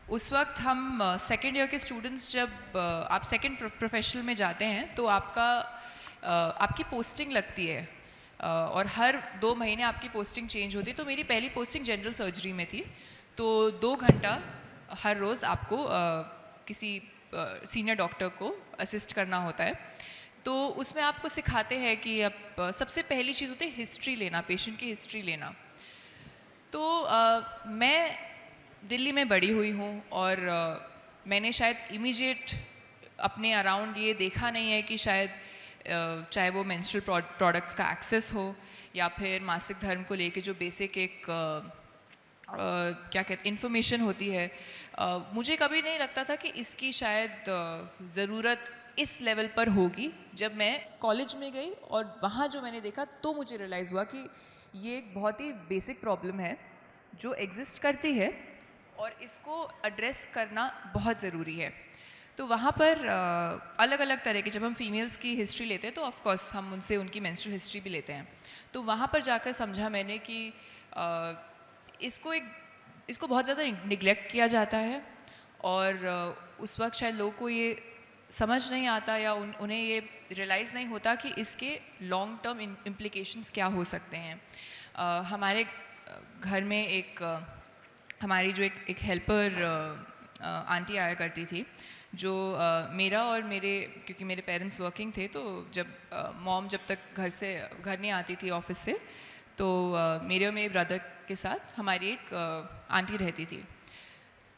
उस वक्त हम सेकेंड ईयर के स्टूडेंट्स, जब आप सेकेंड प्रोफेशनल में जाते हैं तो आपकी पोस्टिंग लगती है और हर 2 महीने आपकी पोस्टिंग चेंज होती है। तो मेरी पहली पोस्टिंग जनरल सर्जरी में थी, तो 2 घंटा हर रोज़ आपको किसी सीनियर डॉक्टर को असिस्ट करना होता है। तो उसमें आपको सिखाते हैं कि अब सबसे पहली चीज़ होती है हिस्ट्री लेना, पेशेंट की हिस्ट्री लेना। तो मैं दिल्ली में बड़ी हुई हूँ और मैंने शायद इमीडिएट अपने अराउंड ये देखा नहीं है कि शायद चाहे वो मेंस्ट्रुअल प्रोडक्ट्स का एक्सेस हो या फिर मासिक धर्म को लेके जो बेसिक एक क्या कहते इन्फॉर्मेशन होती है, मुझे कभी नहीं लगता था कि इसकी शायद ज़रूरत इस लेवल पर होगी। जब मैं कॉलेज में गई और वहाँ जो मैंने देखा तो मुझे रियलाइज़ हुआ कि ये एक बहुत ही बेसिक प्रॉब्लम है जो एग्जिस्ट करती है और इसको एड्रेस करना बहुत ज़रूरी है। तो वहाँ पर अलग अलग तरह की, जब हम फीमेल्स की हिस्ट्री लेते हैं तो ऑफ कोर्स हम उनसे उनकी मेंस्ट्रुअल हिस्ट्री भी लेते हैं। तो वहाँ पर जाकर समझा मैंने कि इसको बहुत ज़्यादा निगलेक्ट किया जाता है और उस वक्त शायद लोगों को ये समझ नहीं आता या उन्हें ये रियलाइज़ नहीं होता कि इसके लॉन्ग टर्म इम्प्लिकेशंस क्या हो सकते हैं। हमारे घर में हमारी जो एक हेल्पर आंटी आया करती थी, जो मेरा और क्योंकि मेरे पेरेंट्स वर्किंग थे, तो जब मॉम जब तक घर नहीं आती थी ऑफिस से, तो मेरे और मेरे ब्रदर के साथ हमारी एक आंटी रहती थी।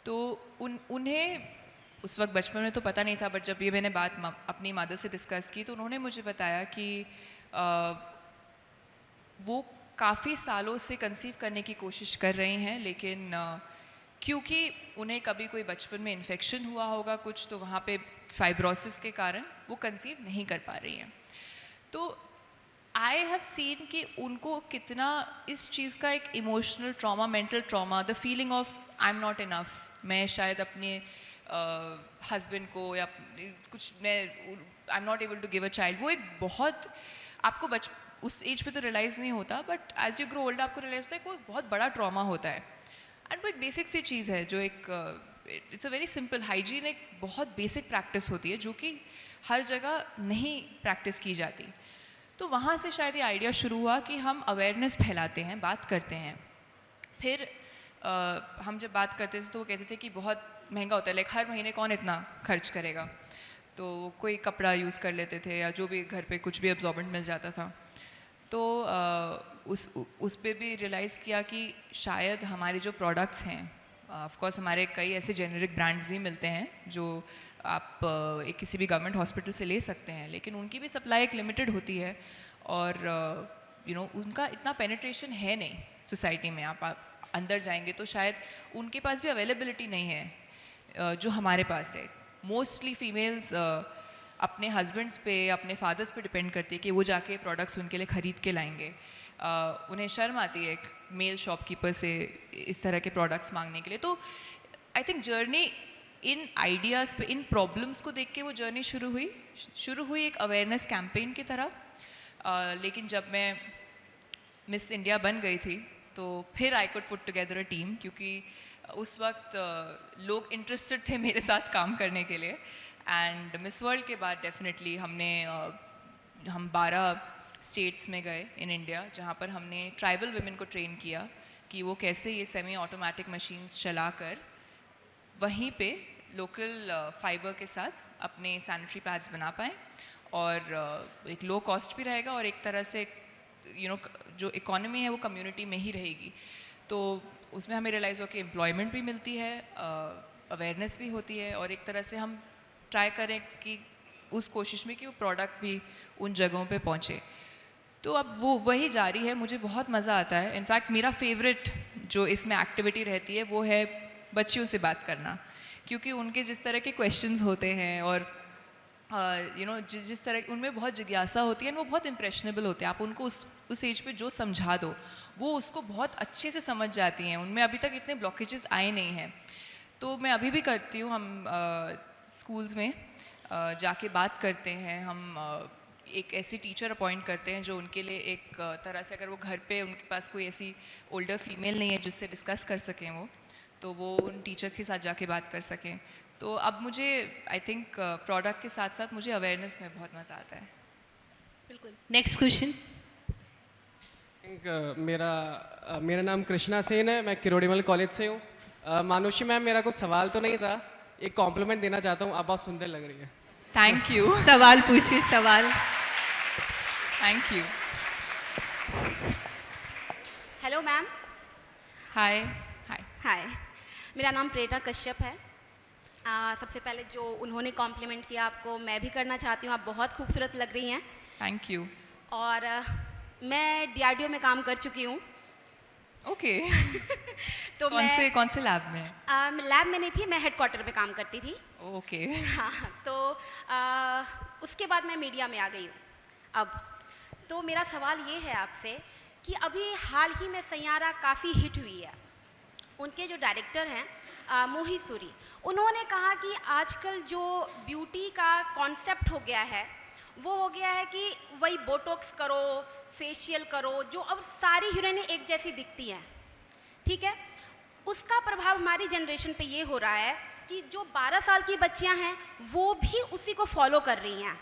तो उन्हें उस वक्त बचपन में तो पता नहीं था, बट जब ये मैंने बात अपनी मदर से डिस्कस की तो उन्होंने मुझे बताया कि वो काफ़ी सालों से कंसीव करने की कोशिश कर रही हैं, लेकिन क्योंकि उन्हें कभी कोई बचपन में इन्फेक्शन हुआ होगा कुछ, तो वहाँ पे फाइब्रोसिस के कारण वो कंसीव नहीं कर पा रही हैं। तो आई हैव सीन कि उनको कितना इस चीज़ का एक emotional trauma, mental trauma, the feeling of I am not enough, मैं शायद अपने हस्बैंड को या मैं I am not able to give a child, वो एक बहुत आपको उस एज पे तो रियलाइज़ नहीं होता, but as you grow old आपको रियलाइज़ होता है कि वो एक बहुत बड़ा ट्रॉमा होता है। एंड वो एक बेसिक सी चीज़ है जो it's a very simple hygiene, एक बहुत बेसिक प्रैक्टिस होती है जो कि हर जगह नहीं प्रैक्टिस की जाती। तो वहाँ से शायद ये आइडिया शुरू हुआ कि हम अवेयरनेस फैलाते हैं, बात करते हैं। फिर हम जब बात करते थे तो वो कहते थे कि बहुत महंगा होता है, लाइक हर महीने कौन इतना खर्च करेगा, तो कोई कपड़ा यूज़ कर लेते थे या जो भी घर पे कुछ भी एब्जॉर्बेंट मिल जाता था। तो उस पे भी रियलाइज़ किया कि शायद हमारे जो प्रोडक्ट्स हैं, ऑफ कोर्स हमारे कई ऐसे जेनेरिक ब्रांड्स भी मिलते हैं जो आप एक किसी भी गवर्नमेंट हॉस्पिटल से ले सकते हैं, लेकिन उनकी भी सप्लाई एक लिमिटेड होती है और उनका इतना पेनिट्रेशन है नहीं सोसाइटी में। आप अंदर जाएंगे तो शायद उनके पास भी अवेलेबिलिटी नहीं है जो हमारे पास है। मोस्टली फीमेल्स अपने हस्बैंड्स पे, अपने फादर्स पे डिपेंड करती है कि वो जाके प्रोडक्ट्स उनके लिए ख़रीद के लाएंगे। उन्हें शर्म आती है एक मेल शॉपकीपर से इस तरह के प्रोडक्ट्स मांगने के लिए। तो I think journey in ideas पे, इन प्रॉब्लम्स को देख के वो जर्नी शुरू हुई एक अवेयरनेस कैंपेन की तरह। लेकिन जब मैं मिस इंडिया बन गई थी तो फिर I could put together a team, क्योंकि उस वक्त लोग इंटरेस्टेड थे मेरे साथ काम करने के लिए। एंड मिस वर्ल्ड के बाद डेफिनेटली हम 12 स्टेट्स में गए इन इंडिया, जहाँ पर हमने ट्राइबल वुमेन को ट्रेन किया कि वो कैसे ये सेमी ऑटोमेटिक मशीन्स चलाकर वहीं पे लोकल फाइबर के साथ अपने सैनिटरी पैड्स बना पाएँ, और एक लो कॉस्ट भी रहेगा और एक तरह से जो इकोनॉमी है वो कम्युनिटी में ही रहेगी। तो उसमें हमें रियलाइज़ हुआ कि एम्प्लॉयमेंट भी मिलती है, अवेयरनेस भी होती है, और एक तरह से हम ट्राई करें कि उस कोशिश में कि वो प्रोडक्ट भी उन जगहों पे पहुँचे। तो अब वो वही जारी है, मुझे बहुत मज़ा आता है। इनफैक्ट मेरा फेवरेट जो इसमें एक्टिविटी रहती है वो है बच्चियों से बात करना, क्योंकि उनके जिस तरह के क्वेश्चंस होते हैं और जिस तरह उनमें बहुत जिज्ञासा होती है, वो बहुत इम्प्रेशनेबल होते हैं। आप उनको उस एज पे जो समझा दो वो उसको बहुत अच्छे से समझ जाती हैं। उनमें अभी तक इतने ब्लॉकेजेस आए नहीं हैं। तो मैं अभी भी करती हूँ, हम स्कूल्स में जाके बात करते हैं। हम एक ऐसी टीचर अपॉइंट करते हैं जो उनके लिए एक तरह से, अगर वो घर पे उनके पास कोई ऐसी ओल्डर फीमेल नहीं है जिससे डिस्कस कर सकें वो, तो वो उन टीचर के साथ जाके बात कर सकें। तो अब मुझे आई थिंक प्रोडक्ट के साथ साथ मुझे अवेयरनेस में बहुत मज़ा आता है। बिल्कुल। Next question. मेरा नाम कृष्णा सेन है, मैं किरोड़ीमल कॉलेज से हूँ। मानुषी मैम, मेरा कुछ सवाल तो नहीं था, एक कॉम्प्लीमेंट देना चाहता हूँ, आप बहुत सुंदर लग रही है। Thank you. सवाल पूछिए, सवाल। Thank you. Hello ma'am. Hi. Hi. Hi, मेरा नाम प्रेरणा कश्यप है। सबसे पहले जो उन्होंने कॉम्प्लीमेंट किया आपको मैं भी करना चाहती हूँ, आप बहुत खूबसूरत लग रही हैं। Thank you. और मैं DRDO में काम कर चुकी हूँ। ओके। तो कौन से लैब में? लैब में नहीं थी, मैं हेडक्वार्टर में काम करती थी। ओके। हाँ, तो उसके बाद मैं मीडिया में आ गई हूँ। अब तो मेरा सवाल ये है आपसे कि अभी हाल ही में सैयारा काफ़ी हिट हुई है। उनके जो डायरेक्टर हैं मोही सूरी, उन्होंने कहा कि आजकल जो ब्यूटी का कॉन्सेप्ट हो गया है वो हो गया है कि वही बोटॉक्स करो, फेशियल करो, जो अब सारी हीरोइनें एक जैसी दिखती हैं, ठीक है। उसका प्रभाव हमारी जनरेशन पे ये हो रहा है कि जो 12 साल की बच्चियां हैं वो भी उसी को फॉलो कर रही हैं।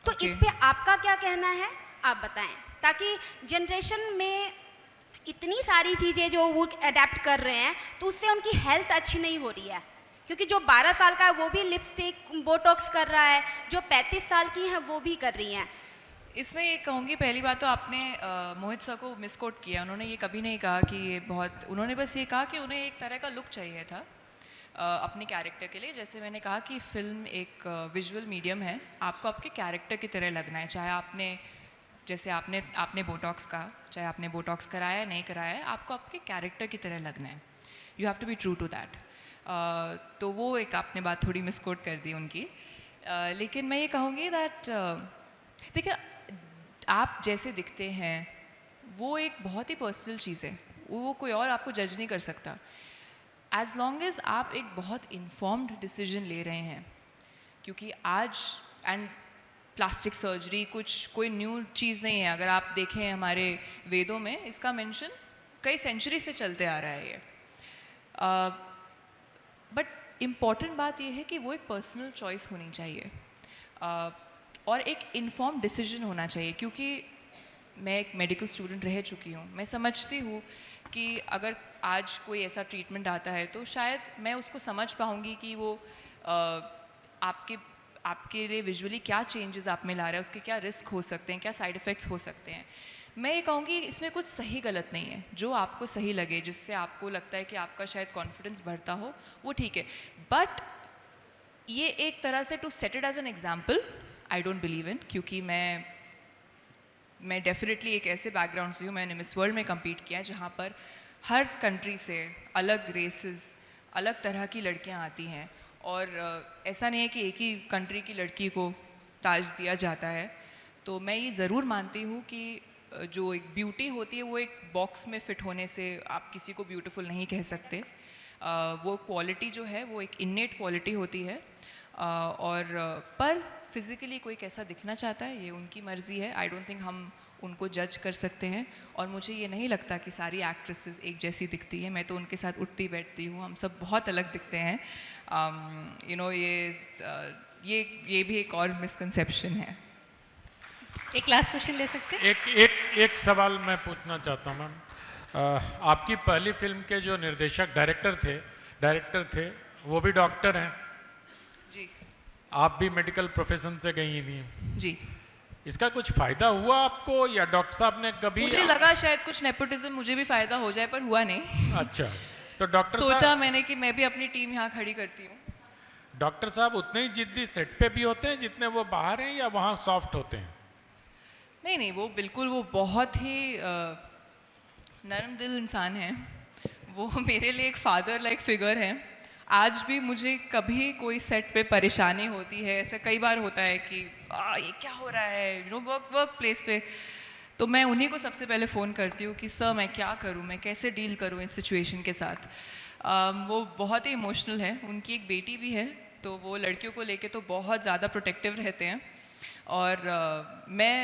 तो इस पे आपका क्या कहना है, आप बताएं, ताकि जनरेशन में इतनी सारी चीज़ें जो वो अडेप्ट कर रहे हैं तो उससे उनकी हेल्थ अच्छी नहीं हो रही है। क्योंकि जो 12 साल का है वो भी लिपस्टिक बोटॉक्स कर रहा है, जो 35 साल की हैं वो भी कर रही हैं। इसमें ये कहूँगी, पहली बात तो आपने मोहित सर को मिसकोट किया। उन्होंने ये कभी नहीं कहा कि ये बहुत, उन्होंने बस ये कहा कि उन्हें एक तरह का लुक चाहिए था अपने कैरेक्टर के लिए। जैसे मैंने कहा कि फ़िल्म एक विजुअल मीडियम है, आपको आपके कैरेक्टर की तरह लगना है। चाहे जैसे आपने बोटॉक्स कहा, चाहे आपने बोटॉक्स कराया है नहीं कराया है, आपको आपके कैरेक्टर की तरह लगना है। You have to be true to that. तो वो एक आपने बात थोड़ी मिसकोट कर दी उनकी। लेकिन मैं ये कहूँगी दैट देखिए, आप जैसे दिखते हैं वो एक बहुत ही पर्सनल चीज़ है, वो कोई और आपको जज नहीं कर सकता। एज लॉन्ग एज आप एक बहुत इन्फॉर्म्ड डिसीजन ले रहे हैं, क्योंकि आज एंड प्लास्टिक सर्जरी कोई न्यू चीज़ नहीं है। अगर आप देखें हमारे वेदों में इसका मेंशन कई सेंचुरी से चलते आ रहा है ये। बट इम्पॉर्टेंट बात यह है कि वो एक पर्सनल चॉइस होनी चाहिए और एक इन्फॉर्म डिसीजन होना चाहिए। क्योंकि मैं एक मेडिकल स्टूडेंट रह चुकी हूँ, मैं समझती हूँ कि अगर आज कोई ऐसा ट्रीटमेंट आता है तो शायद मैं उसको समझ पाऊँगी कि वो आपके लिए विजुअली क्या चेंजेस आप में ला रहा है, उसके क्या रिस्क हो सकते हैं, क्या साइड इफ़ेक्ट्स हो सकते हैं। मैं ये कहूँगी इसमें कुछ सही गलत नहीं है, जो आपको सही लगे, जिससे आपको लगता है कि आपका शायद कॉन्फिडेंस बढ़ता हो, वो ठीक है। बट ये एक तरह से to set it as an example I don't believe in, क्योंकि मैं डेफिनेटली एक ऐसे बैकग्राउंड से हूँ, मैंने मिस वर्ल्ड में कम्पीट किया है जहाँ पर हर कंट्री से अलग रेसेस, अलग तरह की लड़कियाँ आती हैं, और ऐसा नहीं है कि एक ही कंट्री की लड़की को ताज दिया जाता है। तो मैं ये ज़रूर मानती हूँ कि जो एक ब्यूटी होती है वो एक बॉक्स में फ़िट होने से आप किसी को ब्यूटीफुल नहीं कह सकते। वो क्वालिटी जो है वो एक इन्नेट क्वालिटी होती है, पर फिज़िकली कोई कैसा दिखना चाहता है ये उनकी मर्ज़ी है। आई डोंट थिंक हम उनको जज कर सकते हैं, और मुझे ये नहीं लगता कि सारी एक्ट्रेसेस एक जैसी दिखती हैं। मैं तो उनके साथ उठती बैठती हूँ, हम सब बहुत अलग दिखते हैं। ये भी एक और मिसकंसेप्शन है। एक लास्ट क्वेश्चन ले सकते हैं? एक सवाल मैं पूछना चाहता हूँ मैम। आपकी पहली फिल्म के जो निर्देशक डायरेक्टर थे वो भी डॉक्टर हैं जी। आप भी मेडिकल प्रोफेशन से गई थी जी। इसका कुछ फायदा हुआ आपको, या डॉक्टर साहब ने कभी? मुझे लगा शायद कुछ नेपोटिज्म मुझे भी फायदा हो जाए, पर हुआ नहीं। अच्छा, तो डॉक्टर सोचा मैंने कि मैं भी अपनी टीम यहाँ खड़ी करती हूँ। डॉक्टर साहब उतने ही जिद्दी सेट पे भी होते हैं जितने वो बाहर हैं, या वहाँ सॉफ्ट होते हैं? नहीं, वो बिल्कुल, वो बहुत ही नरम दिल इंसान हैं। वो मेरे लिए एक फादर लाइक फिगर हैं। आज भी मुझे कभी कोई सेट पे परेशानी होती है, ऐसा कई बार होता है कि ये क्या हो रहा है वर्क प्लेस पे, तो मैं उन्हीं को सबसे पहले फ़ोन करती हूँ कि सर मैं क्या करूँ, मैं कैसे डील करूँ इस सिचुएशन के साथ। वो बहुत ही इमोशनल है, उनकी एक बेटी भी है, तो वो लड़कियों को लेके तो बहुत ज़्यादा प्रोटेक्टिव रहते हैं। और मैं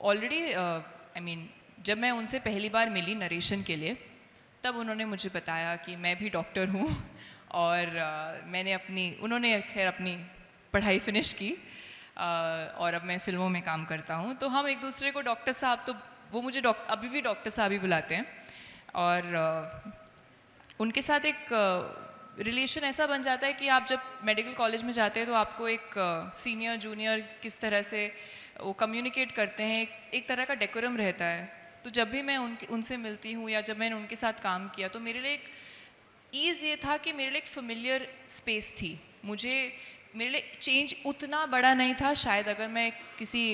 ऑलरेडी जब मैं उनसे पहली बार मिली नरेशन के लिए, तब उन्होंने मुझे बताया कि मैं भी डॉक्टर हूँ, और उन्होंने खैर अपनी पढ़ाई फिनिश की, और अब मैं फ़िल्मों में काम करता हूँ। तो हम एक दूसरे को डॉक्टर साहब, तो वो मुझे अभी भी डॉक्टर साहब ही बुलाते हैं, और उनके साथ एक रिलेशन ऐसा बन जाता है कि आप जब मेडिकल कॉलेज में जाते हैं तो आपको एक सीनियर जूनियर किस तरह से वो कम्युनिकेट करते हैं, एक तरह का डेकोरम रहता है। तो जब भी मैं उनसे मिलती हूँ या जब मैंने उनके साथ काम किया, तो मेरे लिए एक ईज़ ये था कि मेरे लिए एक फेमिलियर स्पेस थी। मेरे लिए चेंज उतना बड़ा नहीं था शायद अगर मैं किसी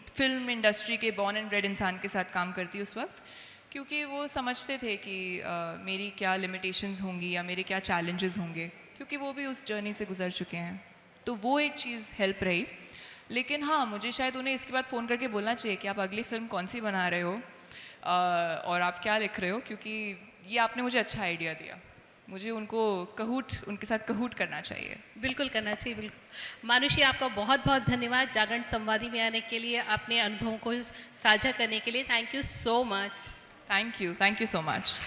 फिल्म इंडस्ट्री के बॉर्न एंड ब्रेड इंसान के साथ काम करती उस वक्त, क्योंकि वो समझते थे कि मेरी क्या लिमिटेशंस होंगी या मेरे क्या चैलेंजेस होंगे, क्योंकि वो भी उस जर्नी से गुजर चुके हैं। तो वो एक चीज़ हेल्प रही। लेकिन हाँ, मुझे शायद उन्हें इसके बाद फ़ोन करके बोलना चाहिए कि आप अगली फ़िल्म कौन सी बना रहे हो, और आप क्या लिख रहे हो, क्योंकि ये आपने मुझे अच्छा आइडिया दिया। मुझे उनके साथ कहूट करना चाहिए। बिल्कुल करना चाहिए, बिल्कुल। मानुषी, आपका बहुत बहुत धन्यवाद जागरण संवादी में आने के लिए, अपने अनुभवों को साझा करने के लिए। Thank you so much. Thank you so much.